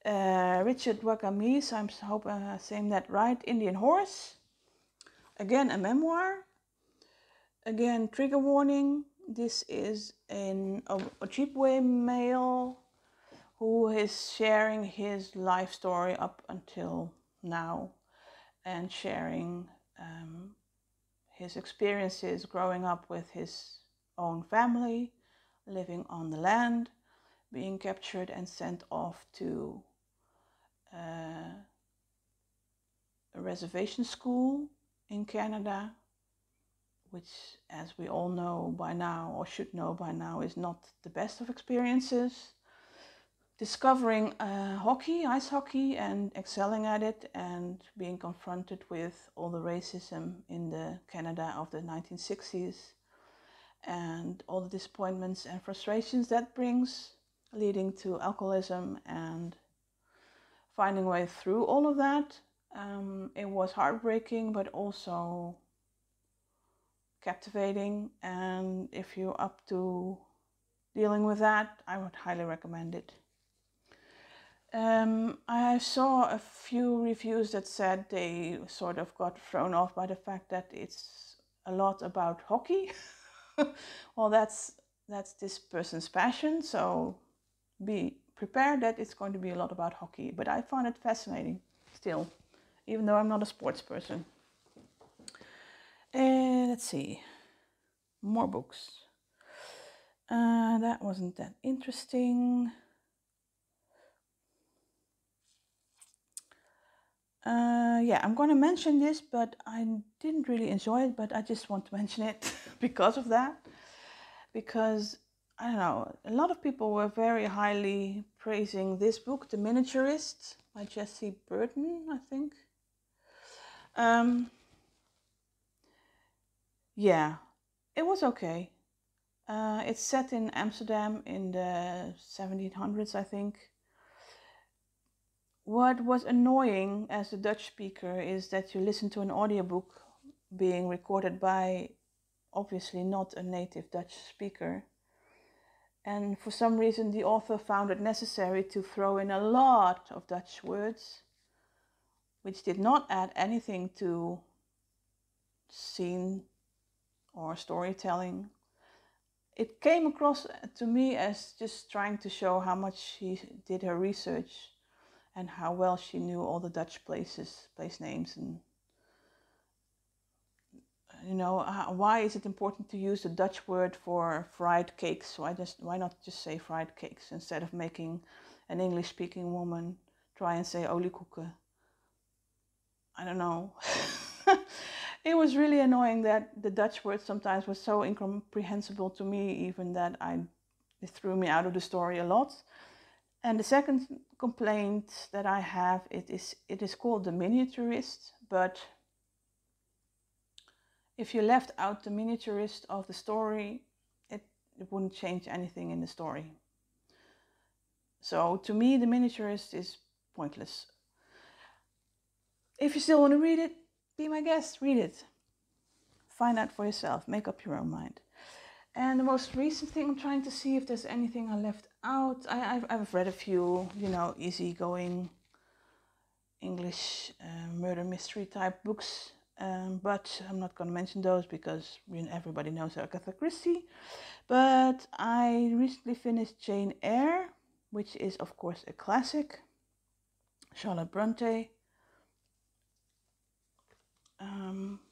Richard Wagamis, I hope I'm saying that right. Indian Horse. Again, a memoir. Again, trigger warning. This is a Ojibwe male who is sharing his life story up until now, and sharing his experiences growing up with his own family, living on the land, being captured and sent off to a reservation school in Canada, which, as we all know by now, or should know by now, is not the best of experiences. Discovering ice hockey, and excelling at it, and being confronted with all the racism in the Canada of the 1960s, and all the disappointments and frustrations that brings, leading to alcoholism, and finding a way through all of that, It was heartbreaking, but also captivating, and if you're up to dealing with that, I would highly recommend it. I saw a few reviews that said they sort of got thrown off by the fact that it's a lot about hockey. Well, that's this person's passion, so be prepared that it's going to be a lot about hockey. But I find it fascinating still, even though I'm not a sports person. Let's see, more books. That wasn't that interesting. Yeah, I'm going to mention this, but I didn't really enjoy it, but I just want to mention it because of that. Because, I don't know, a lot of people were very highly praising this book, The Miniaturist, by Jessie Burton, I think. Yeah, it was okay. It's set in Amsterdam in the 1700s, I think. What was annoying as a Dutch speaker is that you listen to an audiobook being recorded by obviously not a native Dutch speaker. And for some reason the author found it necessary to throw in a lot of Dutch words, which did not add anything to scene or storytelling. It came across to me as just trying to show how much she did her research and how well she knew all the Dutch place names, and you know, why is it important to use the Dutch word for fried cakes? Why not just say fried cakes instead of making an English-speaking woman try and say oliekoeken? I don't know. It was really annoying that the Dutch word sometimes was so incomprehensible to me, even that it threw me out of the story a lot. And the second complaint that I have, it is called The Miniaturist, but if you left out the miniaturist of the story, it wouldn't change anything in the story. So to me, The Miniaturist is pointless. If you still want to read it, be my guest, read it. Find out for yourself, make up your own mind. And the most recent thing, I'm trying to see if there's anything I left out. I've read a few, you know, easygoing English murder mystery type books, but I'm not going to mention those because everybody knows Agatha Christie. But I recently finished Jane Eyre, which is of course a classic. Charlotte Bronte,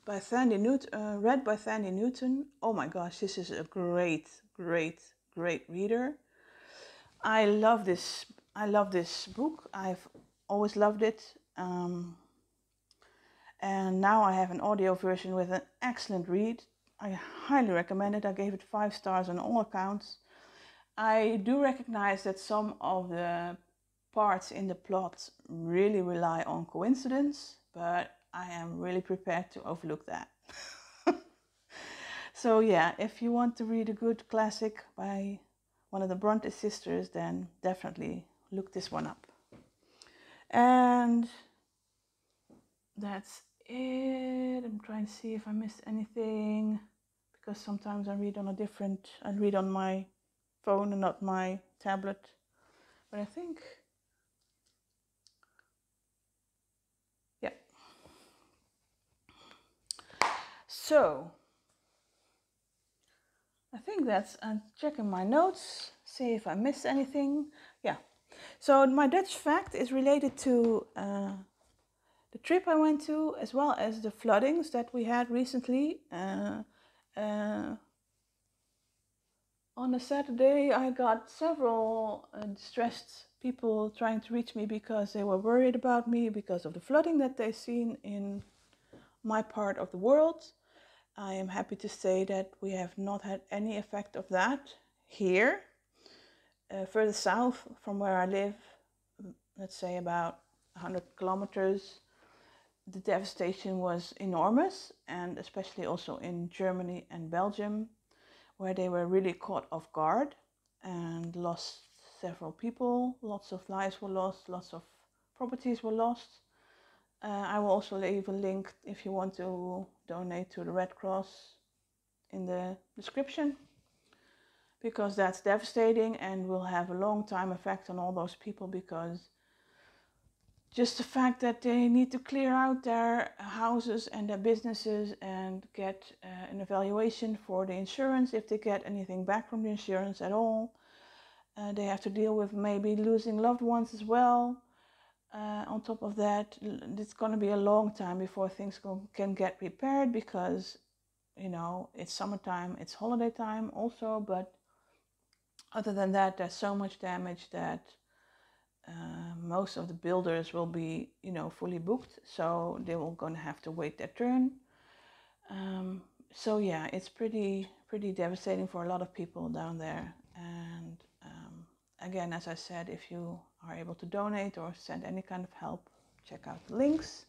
by Thandie Newton, read by Thandie Newton. Oh my gosh, this is a great reader. I love this book. I've always loved it. And now I have an audio version with an excellent read. I highly recommend it. I gave it 5 stars on all accounts. I do recognize that some of the parts in the plot really rely on coincidence, but I am really prepared to overlook that. So yeah, if you want to read a good classic by one of the Bronte sisters, then definitely look this one up. And that's it. I'm trying to see if I missed anything, because sometimes I read on my phone and not my tablet. But I think, yeah. So I think I'm checking my notes, see if I missed anything. Yeah. So my Dutch fact is related to the trip I went to, as well as the floodings that we had recently. On a Saturday, I got several distressed people trying to reach me because they were worried about me because of the flooding that they've seen in my part of the world. I am happy to say that we have not had any effect of that here. Further south from where I live, let's say about 100 kilometers, the devastation was enormous, and especially also in Germany and Belgium, where they were really caught off guard and lost several people. Lots of lives were lost, lots of properties were lost. I will also leave a link if you want to donate to the Red Cross in the description, because that's devastating and will have a long time effect on all those people, because just the fact that they need to clear out their houses and their businesses and get an evaluation for the insurance, if they get anything back from the insurance at all. They have to deal with maybe losing loved ones as well. On top of that, it's going to be a long time before things can get repaired, because, you know, it's summertime, it's holiday time also, but other than that, there's so much damage that most of the builders will be, you know, fully booked, so they will going to have to wait their turn. So yeah, it's pretty devastating for a lot of people down there. And again, as I said, if you are able to donate or send any kind of help, check out the links.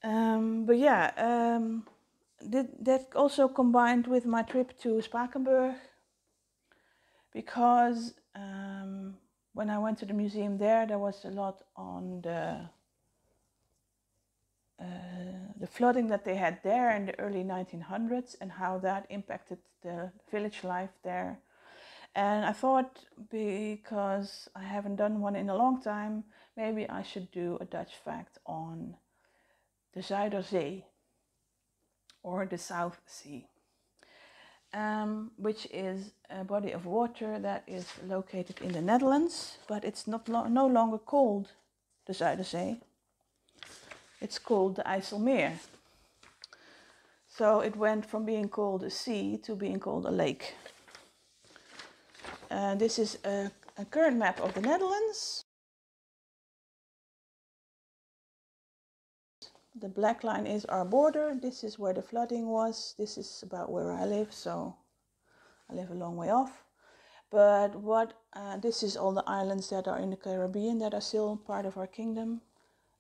But yeah, that also combined with my trip to Spakenburg, because when I went to the museum there was a lot on the flooding that they had there in the early 1900s and how that impacted the village life there. And I thought, because I haven't done one in a long time, maybe I should do a Dutch fact on the Zuiderzee, or the South Sea, which is a body of water that is located in the Netherlands, but it's no longer called the Zuiderzee. It's called the IJsselmeer. So it went from being called a sea to being called a lake. This is a current map of the Netherlands. The black line is our border. This is where the flooding was. This is about where I live, so I live a long way off. But this is all the islands that are in the Caribbean that are still part of our kingdom,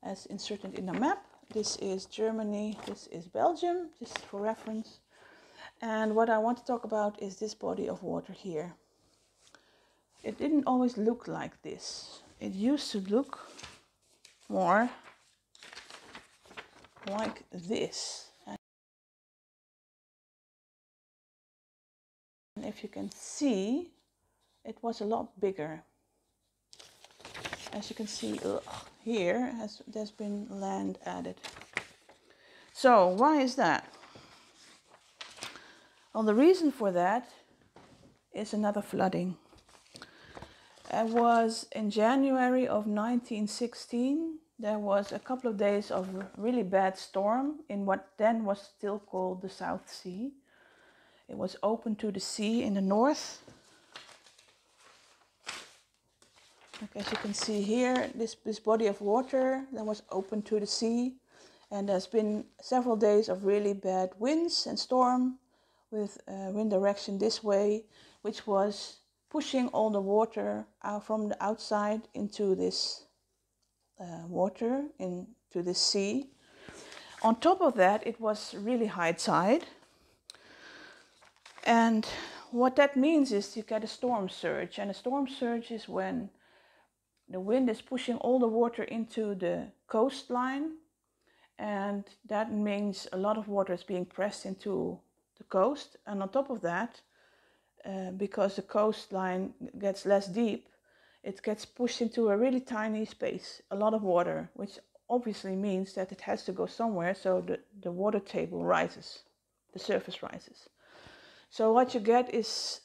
as inserted in the map. This is Germany, this is Belgium, just for reference. And what I want to talk about is this body of water here. It didn't always look like this. It used to look more like this. And if you can see, it was a lot bigger. As you can see here, there's been land added. So why is that? Well, the reason for that is another flooding. It was in January of 1916. There was a couple of days of really bad storm in what then was still called the South Sea. It was open to the sea in the north. Like, as you can see here, this body of water that was open to the sea. And there's been several days of really bad winds and storm, with wind direction this way, which was pushing all the water out from the outside into this water, into the sea. On top of that, it was really high tide. And what that means is you get a storm surge. And a storm surge is when the wind is pushing all the water into the coastline. And that means a lot of water is being pressed into the coast. And on top of that, because the coastline gets less deep, it gets pushed into a really tiny space, a lot of water, which obviously means that it has to go somewhere, so the water table rises, the surface rises. So what you get is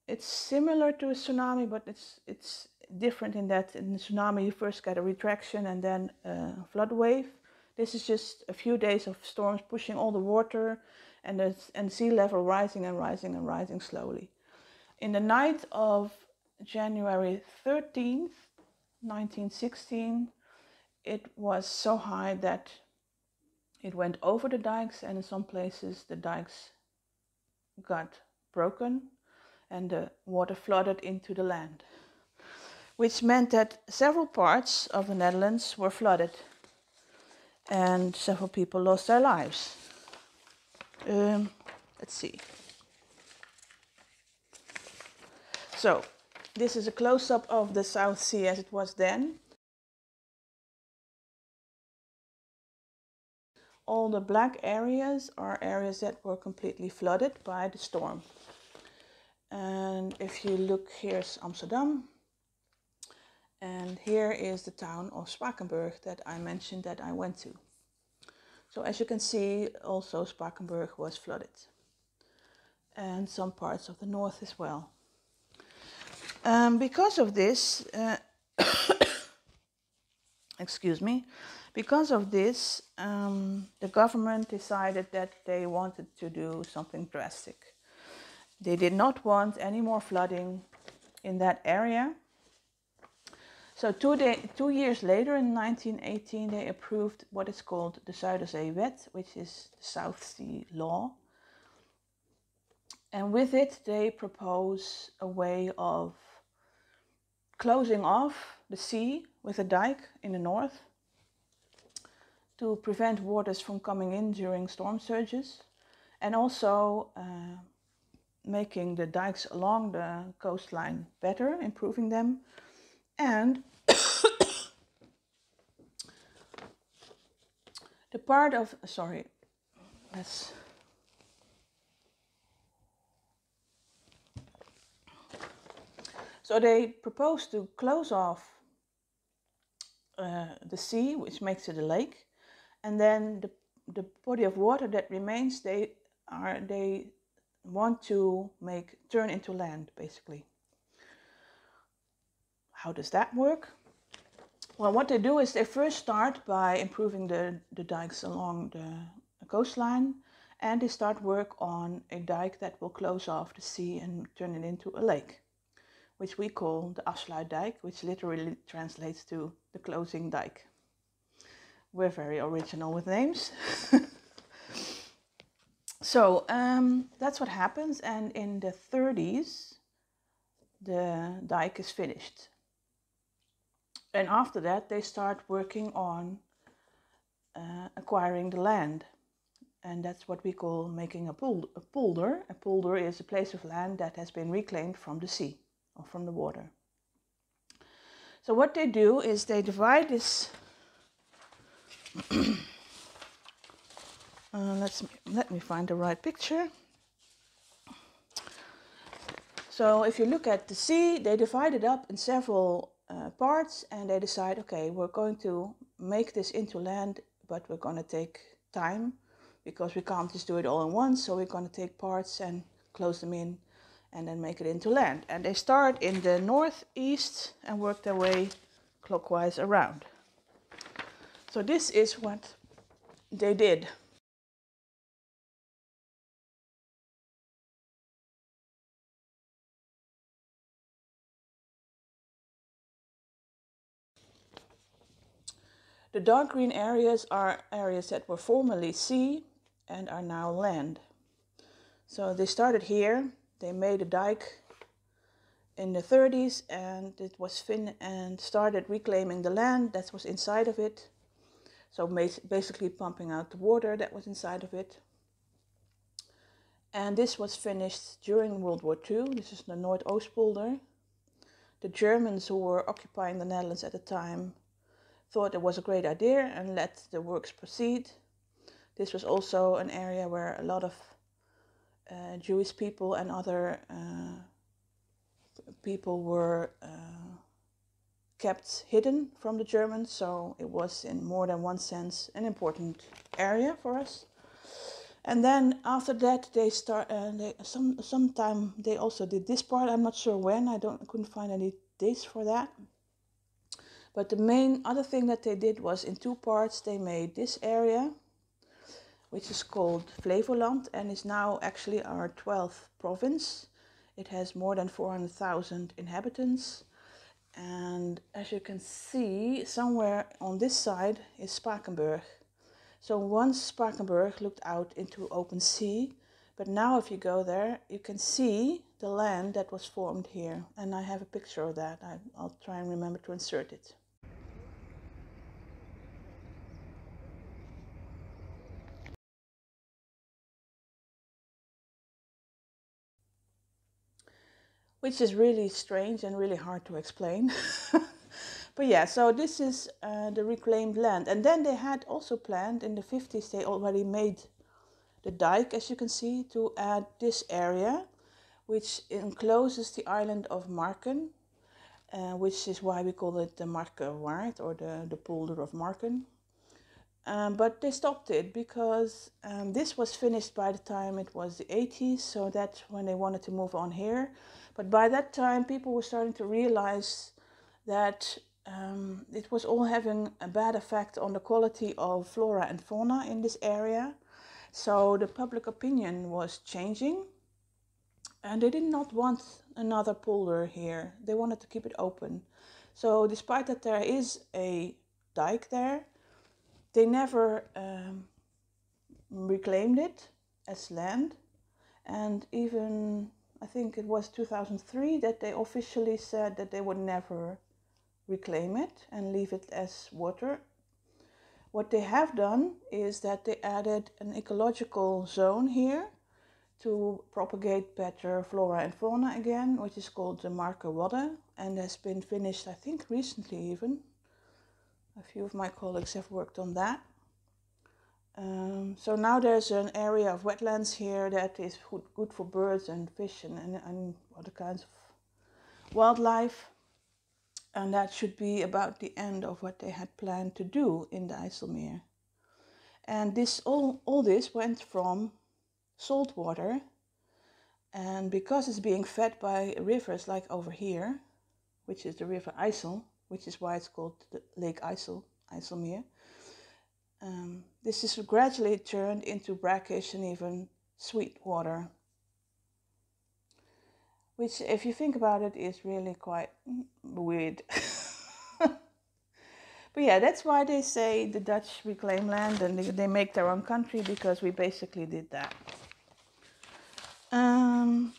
it's similar to a tsunami, but it's different in that in the tsunami you first get a retraction and then a flood wave. This is just a few days of storms pushing all the water and sea level rising and rising and rising slowly. In the night of January 13th, 1916, it was so high that it went over the dikes, and in some places the dikes got broken and the water flooded into the land, which meant that several parts of the Netherlands were flooded and several people lost their lives. Let's see. So this is a close-up of the South Sea as it was then. all the black areas are areas that were completely flooded by the storm. And if you look, here's Amsterdam. And here is the town of Spakenburg that I mentioned that I went to. So as you can see, also Spakenburg was flooded. And some parts of the north as well. Because of this, excuse me, because of this, the government decided that they wanted to do something drastic. They did not want any more flooding in that area. So 2 years later, in 1918, they approved what is called the Zuiderzeewet, which is the South Sea Law. And with it, they propose a way of closing off the sea with a dike in the north to prevent waters from coming in during storm surges, and also making the dikes along the coastline better, improving them, and the part of, sorry, let's, so they propose to close off the sea, which makes it a lake, and then the body of water that remains, they want to turn into land, basically. How does that work? Well, what they do is they first start by improving the dikes along the coastline, and they start work on a dike that will close off the sea and turn it into a lake, which we call the Afsluitdijk, which literally translates to the closing dike. We're very original with names. So that's what happens, and in the 30s, the dike is finished. And after that, they start working on acquiring the land. And that's what we call making a polder. A polder is a place of land that has been reclaimed from the sea or from the water. So what they do is they divide this. Let me find the right picture. So if you look at the sea, they divide it up in several parts, and they decide, okay, we're going to make this into land, but we're going to take time because we can't just do it all at once. So we're going to take parts and close them in and then make it into land. And they start in the northeast and work their way clockwise around. So this is what they did. The dark green areas are areas that were formerly sea and are now land. So they started here, they made a dike in the 30s, and it was and started reclaiming the land that was inside of it. So basically pumping out the water that was inside of it. And this was finished during World War II. This is the Noordoostpolder. The Germans who were occupying the Netherlands at the time thought it was a great idea and let the works proceed. This was also an area where a lot of Jewish people and other people were kept hidden from the Germans, so it was in more than one sense an important area for us. And then after that they sometime they also did this part. I'm not sure when, I couldn't find any dates for that. But the main other thing that they did was in 2 parts they made this area, which is called Flevoland and is now actually our 12th province. It has more than 400,000 inhabitants. And as you can see, somewhere on this side is Spakenburg. So once Spakenburg looked out into open sea, but now if you go there, you can see the land that was formed here. And I have a picture of that. I'll try and remember to insert it. Which is really strange and really hard to explain. But yeah, so this is the reclaimed land. And then they had also planned in the 50s, they already made the dike, as you can see, to add this area, which encloses the island of Marken, which is why we call it the Markerwaard, or the polder of Marken. But they stopped it because this was finished by the time it was the 80s, so that's when they wanted to move on here. But by that time, people were starting to realize that it was all having a bad effect on the quality of flora and fauna in this area. So the public opinion was changing, and they did not want another polder here. They wanted to keep it open. So despite that there is a dike there, they never reclaimed it as land. And even, I think it was 2003 that they officially said that they would never reclaim it and leave it as water. What they have done is that they added an ecological zone here to propagate better flora and fauna again, which is called the Markerwadde, and has been finished, I think, recently even. A few of my colleagues have worked on that. So now there's an area of wetlands here that is good for birds and fish and other kinds of wildlife. And that should be about the end of what they had planned to do in the IJsselmeer. And this all this went from salt water, and because it's being fed by rivers like over here, which is the river IJssel, which is why it's called the Lake IJssel, IJsselmeer, this is gradually turned into brackish and even sweet water, which, if you think about it, is really quite weird. But yeah, that's why they say the Dutch reclaim land and they make their own country, because we basically did that.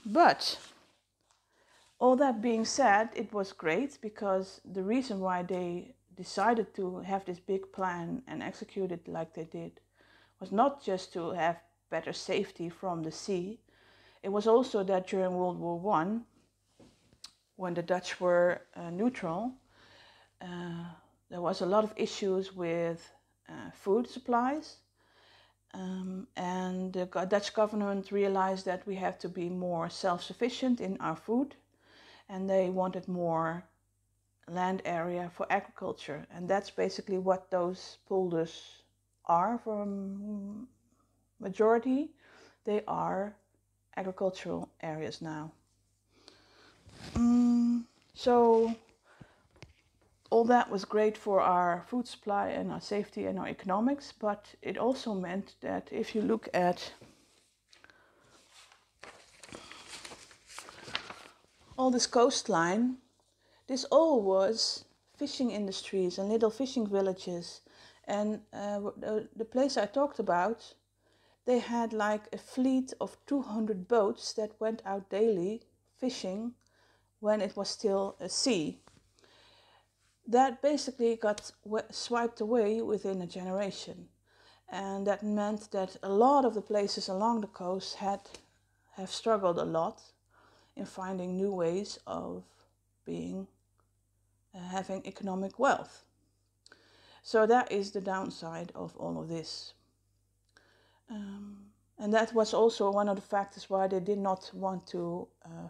But all that being said, it was great, because the reason why they decided to have this big plan and execute it like they did was not just to have better safety from the sea. It was also that during World War I, when the Dutch were neutral, there was a lot of issues with food supplies. And the Dutch government realized that we have to be more self-sufficient in our food, and they wanted more land area for agriculture. And that's basically what those polders are for majority. They are agricultural areas now. So all that was great for our food supply and our safety and our economics, but it also meant that if you look at all this coastline, this all was fishing industries and little fishing villages. And the place I talked about, they had like a fleet of 200 boats that went out daily fishing when it was still a sea. That basically got swiped away within a generation. And that meant that a lot of the places along the coast have struggled a lot in finding new ways of having economic wealth. So that is the downside of all of this. And that was also one of the factors why they did not want to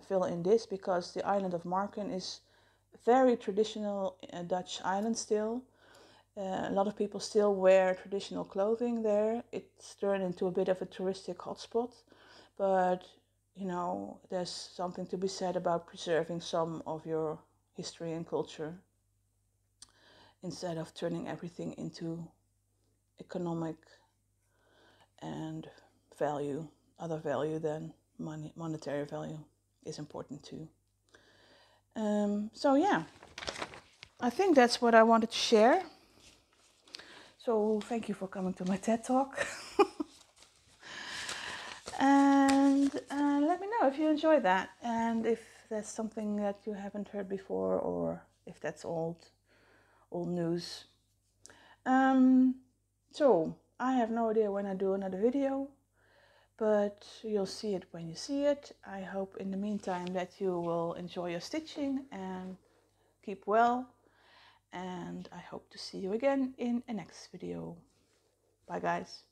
fill in this, because the island of Marken is a very traditional Dutch island still. A lot of people still wear traditional clothing there. It's turned into a bit of a touristic hotspot, but you know, there's something to be said about preserving some of your history and culture instead of turning everything into economic and value. Other value than monetary value is important too. So yeah, I think that's what I wanted to share. So thank you for coming to my TED Talk. And let me know if you enjoyed that, and if there's something that you haven't heard before, or if that's old news. So I have no idea when I do another video, but you'll see it when you see it. I hope in the meantime that you will enjoy your stitching and keep well. and I hope to see you again in a next video. Bye guys.